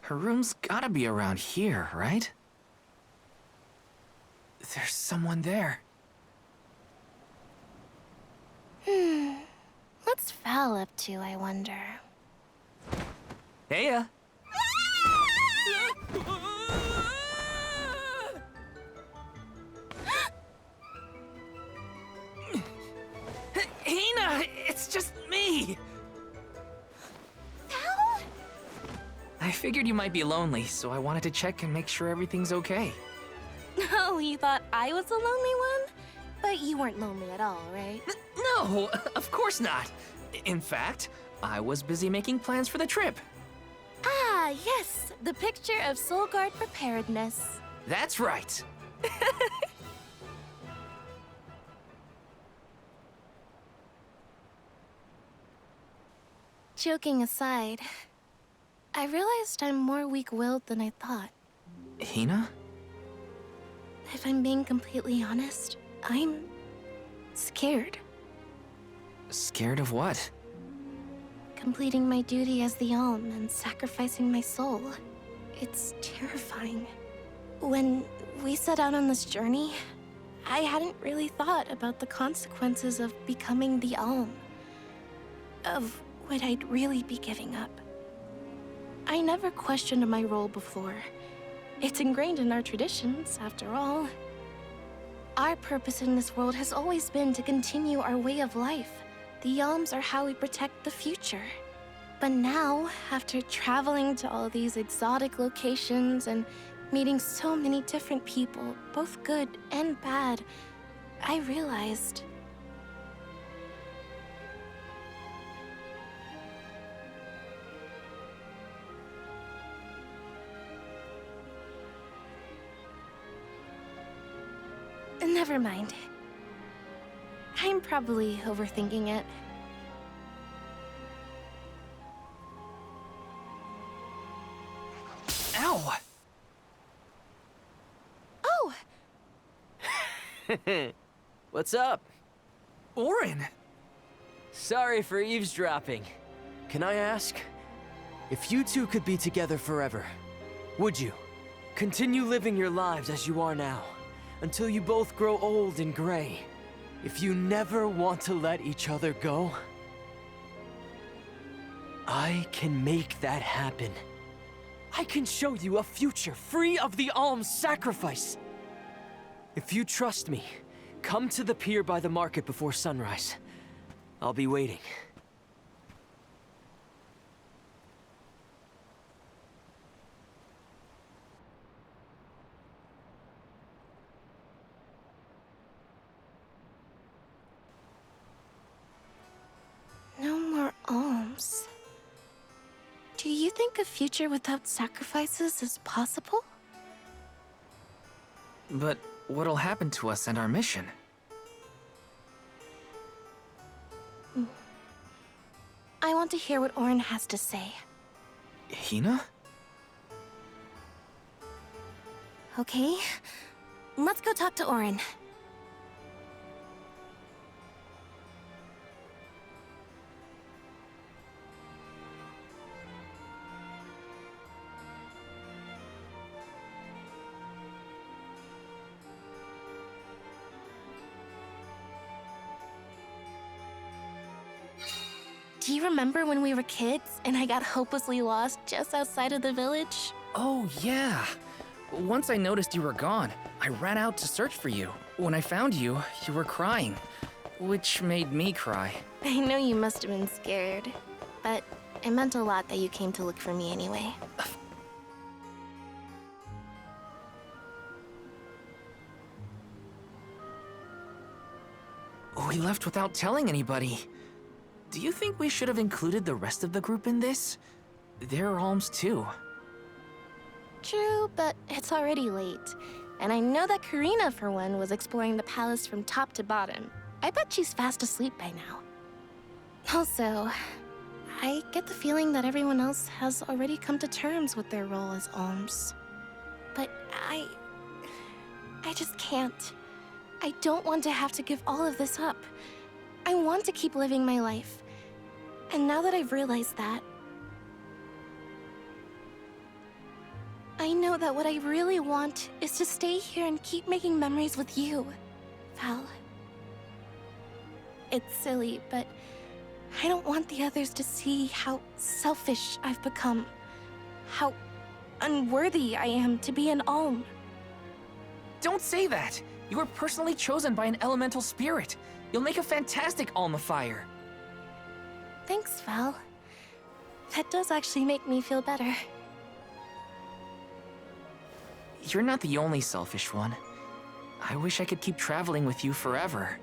Her room's gotta be around here, right? There's someone there. What's Val up to, I wonder? Heya! Hina! It's just me! Val? I figured you might be lonely, so I wanted to check and make sure everything's okay. Oh, you thought I was the lonely one? But you weren't lonely at all, right? No, of course not. In fact, I was busy making plans for the trip. Ah, yes, the picture of Soul Guard preparedness. That's right. Joking aside, I realized I'm more weak-willed than I thought. Hina? If I'm being completely honest, I'm scared. Scared of what? Completing my duty as the Alm and sacrificing my soul. It's terrifying. When we set out on this journey, I hadn't really thought about the consequences of becoming the Alm. Of what I'd really be giving up. I never questioned my role before. It's ingrained in our traditions, after all. Our purpose in this world has always been to continue our way of life. The Alms are how we protect the future. But now, after traveling to all these exotic locations and meeting so many different people, both good and bad, I realized... Never mind. I'm probably overthinking it. Ow! Oh! What's up? Orin! Sorry for eavesdropping. Can I ask? If you two could be together forever, would you? Continue living your lives as you are now, until you both grow old and gray. If you never want to let each other go, I can make that happen. I can show you a future free of the Alm's sacrifice. If you trust me, come to the pier by the market before sunrise. I'll be waiting. No more alms. Do you think a future without sacrifices is possible? But what'll happen to us and our mission? I want to hear what Orin has to say. Hina? Okay, let's go talk to Orin. Do you remember when we were kids and I got hopelessly lost just outside of the village? Oh, yeah. Once I noticed you were gone, I ran out to search for you. When I found you, you were crying, which made me cry. I know you must have been scared, but it meant a lot that you came to look for me anyway. We left without telling anybody. Do you think we should have included the rest of the group in this? They're alms too. True, but it's already late. And I know that Karina, for one, was exploring the palace from top to bottom. I bet she's fast asleep by now. Also, I get the feeling that everyone else has already come to terms with their role as alms. But I just can't. I don't want to have to give all of this up. I want to keep living my life. And now that I've realized that, I know that what I really want is to stay here and keep making memories with you, Val. It's silly, but I don't want the others to see how selfish I've become. How unworthy I am to be an Alm. Don't say that! You were personally chosen by an elemental spirit. You'll make a fantastic Alma Fire. Thanks, Val. That does actually make me feel better. You're not the only selfish one. I wish I could keep traveling with you forever.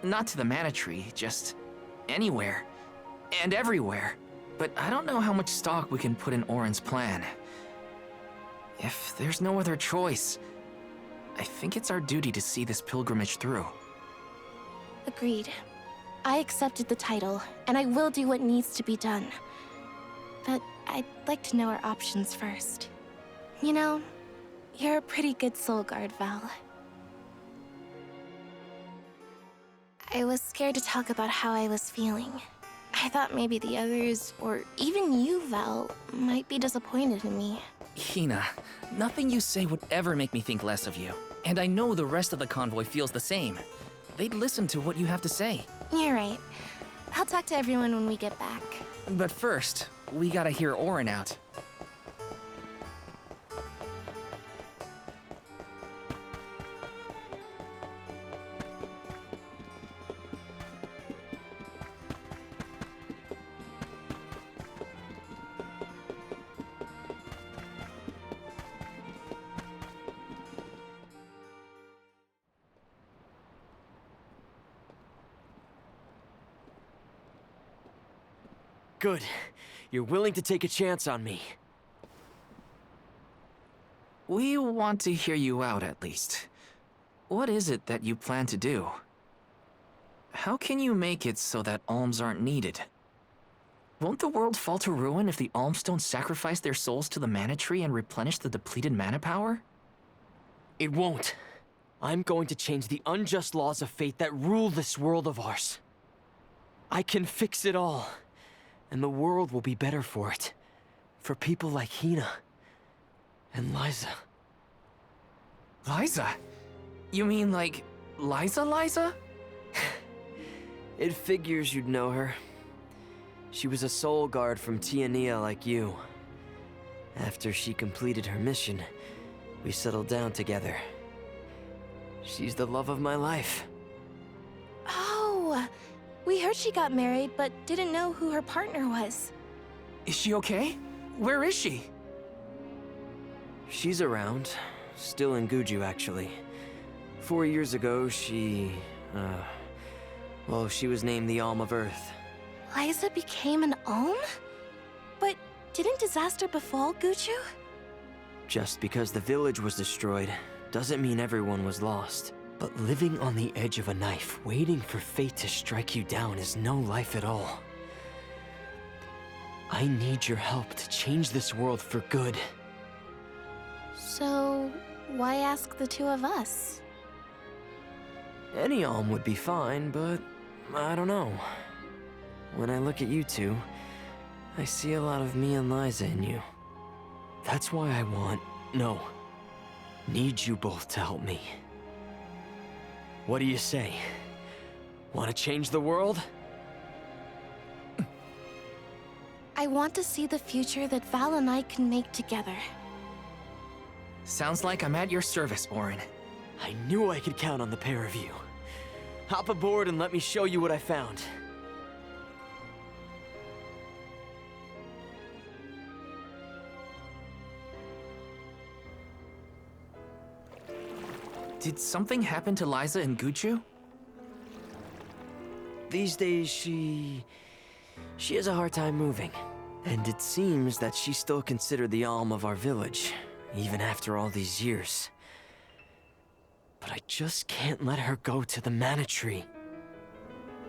Not to the Mana Tree, just anywhere. And everywhere. But I don't know how much stock we can put in Auron's plan. If there's no other choice, I think it's our duty to see this pilgrimage through. Agreed. I accepted the title, and I will do what needs to be done. But I'd like to know our options first. You know, you're a pretty good soul guard, Val. I was scared to talk about how I was feeling. I thought maybe the others, or even you, Val, might be disappointed in me. Hina, nothing you say would ever make me think less of you. And I know the rest of the convoy feels the same. They'd listen to what you have to say. You're right. I'll talk to everyone when we get back. But first, we gotta hear Auron out. Good. You're willing to take a chance on me. We want to hear you out, at least. What is it that you plan to do? How can you make it so that alms aren't needed? Won't the world fall to ruin if the alms don't sacrifice their souls to the Mana Tree and replenish the depleted mana power? It won't. I'm going to change the unjust laws of fate that rule this world of ours. I can fix it all. And the world will be better for it. For people like Hina. And Liza. Liza? You mean like Liza? It figures you'd know her. She was a soul guard from Tiania like you. After she completed her mission, we settled down together. She's the love of my life. Oh, we heard she got married, but didn't know who her partner was. Is she okay? Where is she? She's around. Still in Guju, actually. 4 years ago, she was named the Alm of Earth. Liza became an Alm? But didn't disaster befall Guju? Just because the village was destroyed, doesn't mean everyone was lost. But living on the edge of a knife, waiting for fate to strike you down is no life at all. I need your help to change this world for good. So, why ask the two of us? Any Alm would be fine, but I don't know. When I look at you two, I see a lot of me and Liza in you. That's why I need you both to help me. What do you say? Want to change the world? I want to see the future that Val and I can make together. Sounds like I'm at your service, Auron. I knew I could count on the pair of you. Hop aboard and let me show you what I found. Did something happen to Liza and Guju? These days, she has a hard time moving. And it seems that she's still considered the Alm of our village, even after all these years. But I just can't let her go to the Mana Tree.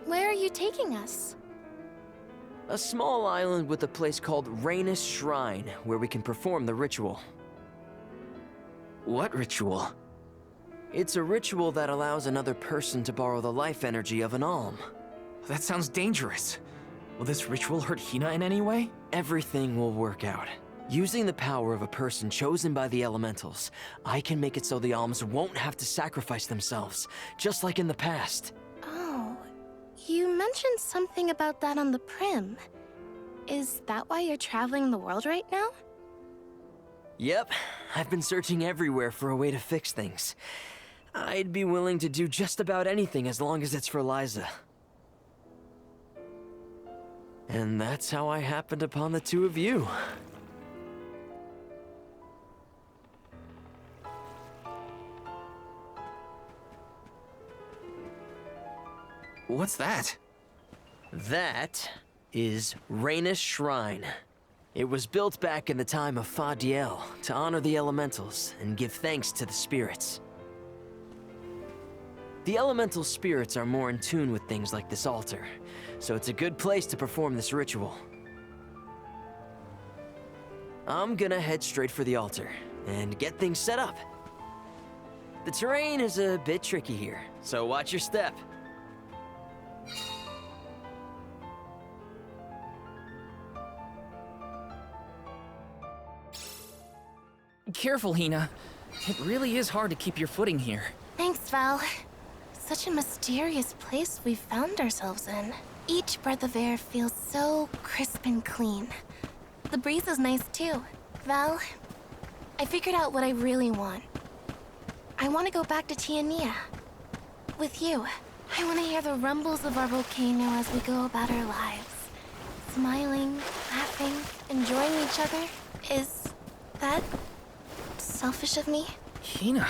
Where are you taking us? A small island with a place called Rainus Shrine, where we can perform the ritual. What ritual? It's a ritual that allows another person to borrow the life energy of an Alm. That sounds dangerous. Will this ritual hurt Hina in any way? Everything will work out. Using the power of a person chosen by the elementals, I can make it so the alms won't have to sacrifice themselves, just like in the past. Oh, you mentioned something about that on the Prim. Is that why you're traveling the world right now? Yep, I've been searching everywhere for a way to fix things. I'd be willing to do just about anything as long as it's for Liza. And that's how I happened upon the two of you. What's that? That is Raina's Shrine. It was built back in the time of Fadiel to honor the elementals and give thanks to the spirits. The elemental spirits are more in tune with things like this altar, so it's a good place to perform this ritual. I'm gonna head straight for the altar and get things set up. The terrain is a bit tricky here, so watch your step. Careful, Hina. It really is hard to keep your footing here. Thanks, Val. Such a mysterious place we've found ourselves in. Each breath of air feels so crisp and clean. The breeze is nice too. Val, I figured out what I really want. I want to go back to Tiania. With you. I want to hear the rumbles of our volcano as we go about our lives. Smiling, laughing, enjoying each other. Is that selfish of me? Hina,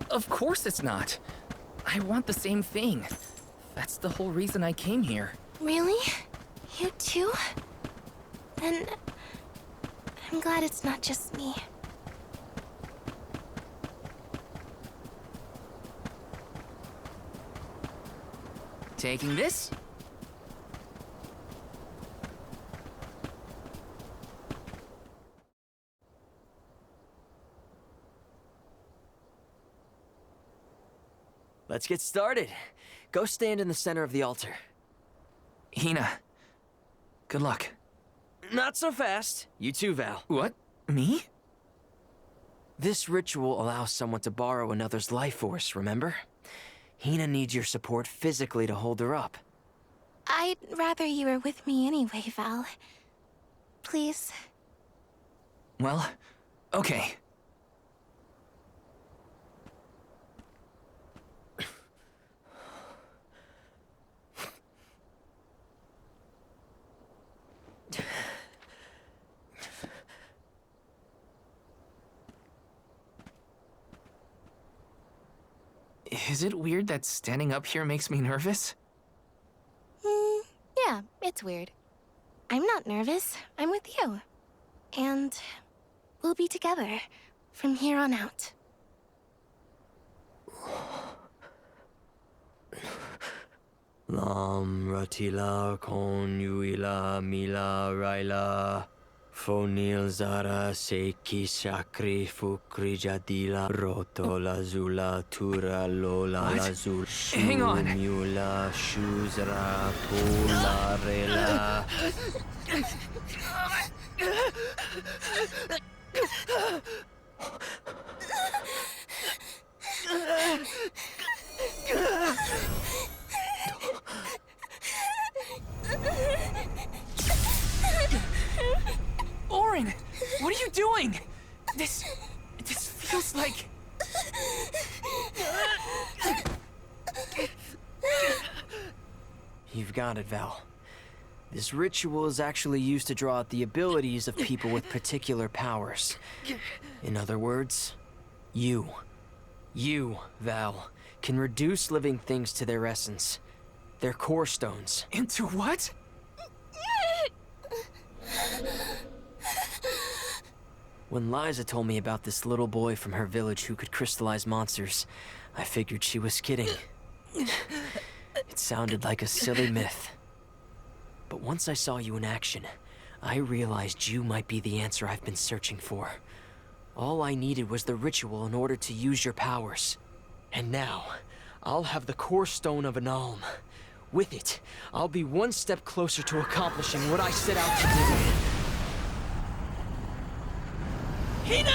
of course it's not. I want the same thing. That's the whole reason I came here. Really? You too? Then I'm glad it's not just me. Taking this? Let's get started. Go stand in the center of the altar. Hina, good luck. Not so fast. You too, Val. What? Me? This ritual allows someone to borrow another's life force, remember? Hina needs your support physically to hold her up. I'd rather you were with me anyway, Val. Please. Well, okay. Is it weird that standing up here makes me nervous? Yeah, it's weird. I'm not nervous. I'm with you. And we'll be together from here on out. Lam ratila kon yuila mila raila fonil zara seki shakri fukri jadila roto lazula tura lola What? lazul Hang on. mula shuzra pula rela. Orin, what are you doing? This feels like... You've got it, Val. This ritual is actually used to draw out the abilities of people with particular powers. In other words, you, Val, can reduce living things to their essence, their core stones. Into what? When Liza told me about this little boy from her village who could crystallize monsters, I figured she was kidding. It sounded like a silly myth. But once I saw you in action, I realized you might be the answer I've been searching for. All I needed was the ritual in order to use your powers. And now, I'll have the core stone of an alm. With it, I'll be one step closer to accomplishing what I set out to do. Hina!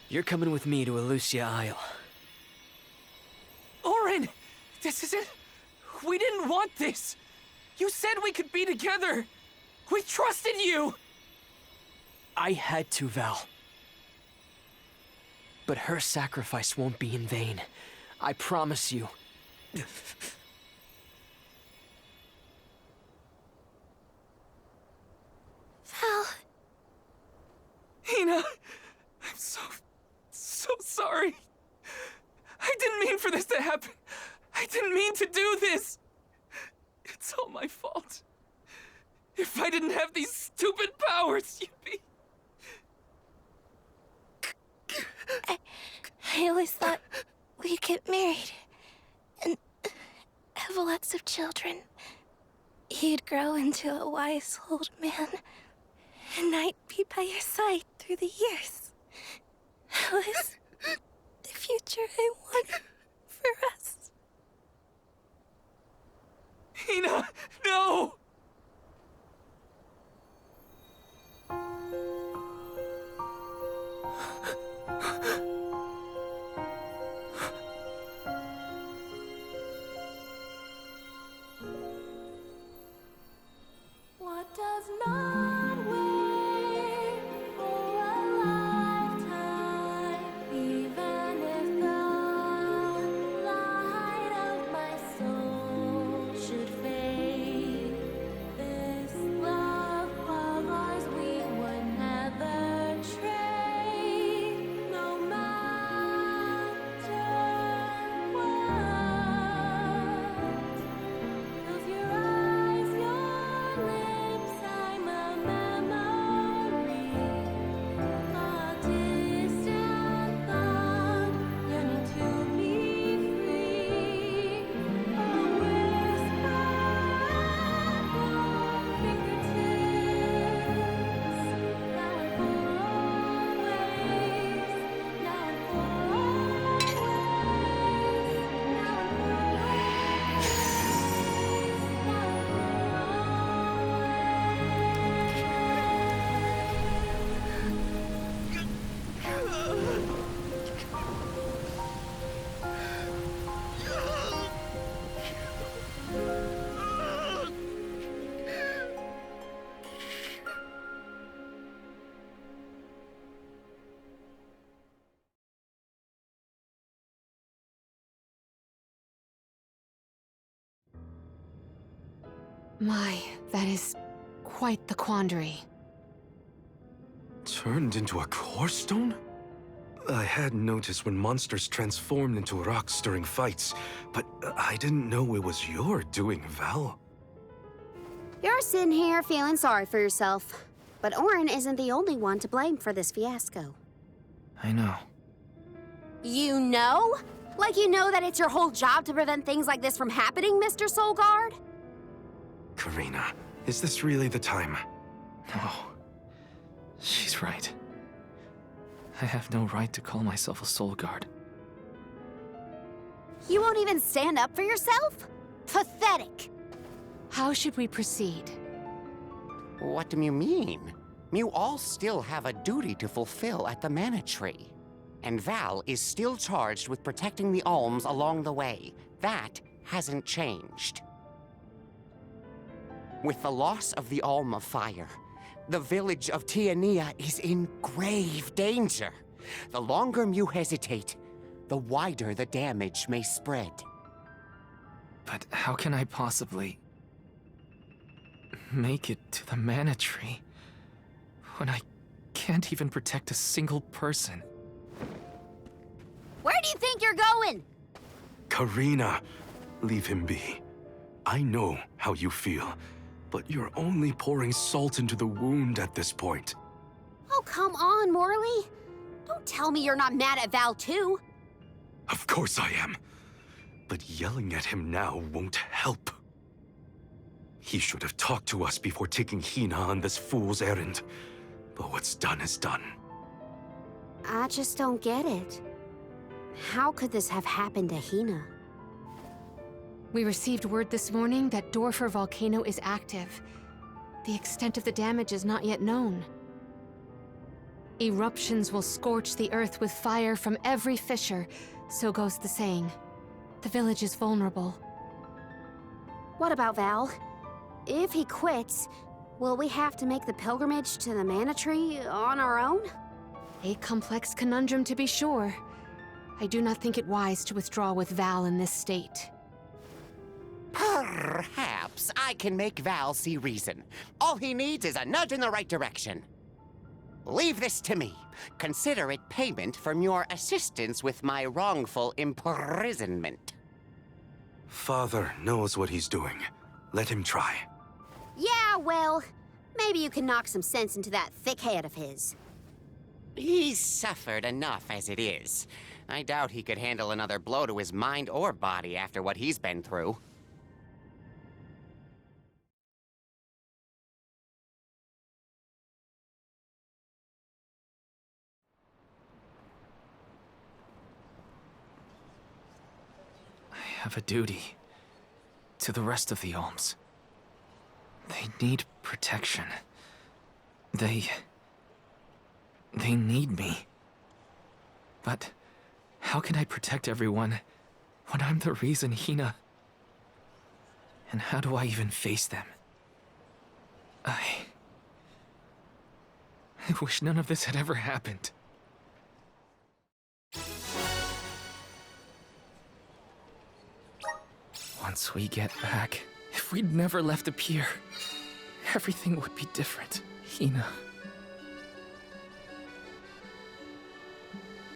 You're coming with me to Elucia Isle. Orin! This isn't... We didn't want this! You said we could be together! We trusted you! I had to, Val. But her sacrifice won't be in vain. I promise you. Val. Hina, I'm so sorry. I didn't mean for this to happen. I didn't mean to do this. It's all my fault. If I didn't have these stupid powers, you'd be... I always thought we'd get married and have lots of children. You'd grow into a wise old man, and I'd be by your side through the years. That was the future I wanted for us. Hina, no! What does not wait for a lifetime, even if the light of my soul should fade? This love of ours we would never trade, no matter what. Close your eyes, your lips, I'm a memory, a distant thought, yearning to be free, a whisper at your fingertips, now and for always, now and for always, now and for My, that is quite the quandary. Turned into a core stone? I had noticed when monsters transformed into rocks during fights, but I didn't know it was your doing, Val. You're sitting here feeling sorry for yourself. But Orin isn't the only one to blame for this fiasco. I know. You know? Like you know that it's your whole job to prevent things like this from happening, Mr. Soulguard? Karina, is this really the time? No. She's right. I have no right to call myself a soul guard. You won't even stand up for yourself? Pathetic. How should we proceed? What do you mean? You all still have a duty to fulfill at the Mana Tree. And Val is still charged with protecting the alms along the way. That hasn't changed. With the loss of the Alm of Fire, the village of Tiania is in grave danger. The longer you hesitate, the wider the damage may spread. But how can I possibly make it to the Mana Tree when I can't even protect a single person? Where do you think you're going? Karina, leave him be. I know how you feel, but you're only pouring salt into the wound at this point. Oh, come on, Morley. Don't tell me you're not mad at Val, too. Of course I am. But yelling at him now won't help. He should have talked to us before taking Hina on this fool's errand. But what's done is done. I just don't get it. How could this have happened to Hina? We received word this morning that Dorfer volcano is active. The extent of the damage is not yet known. Eruptions will scorch the earth with fire from every fissure, so goes the saying. The village is vulnerable. What about Val? If he quits, will we have to make the pilgrimage to the Mana Tree on our own? A complex conundrum to be sure. I do not think it wise to withdraw with Val in this state. Perhaps I can make Val see reason. All he needs is a nudge in the right direction. Leave this to me. Consider it payment from your assistance with my wrongful imprisonment. Father knows what he's doing. Let him try. Yeah, well, maybe you can knock some sense into that thick head of his. He's suffered enough as it is. I doubt he could handle another blow to his mind or body after what he's been through. I have a duty to the rest of the Alms. They need protection. They need me. But how can I protect everyone when I'm the reason Hina... And how do I even face them? I wish none of this had ever happened. Once we get back, if we'd never left the pier, everything would be different. Hina...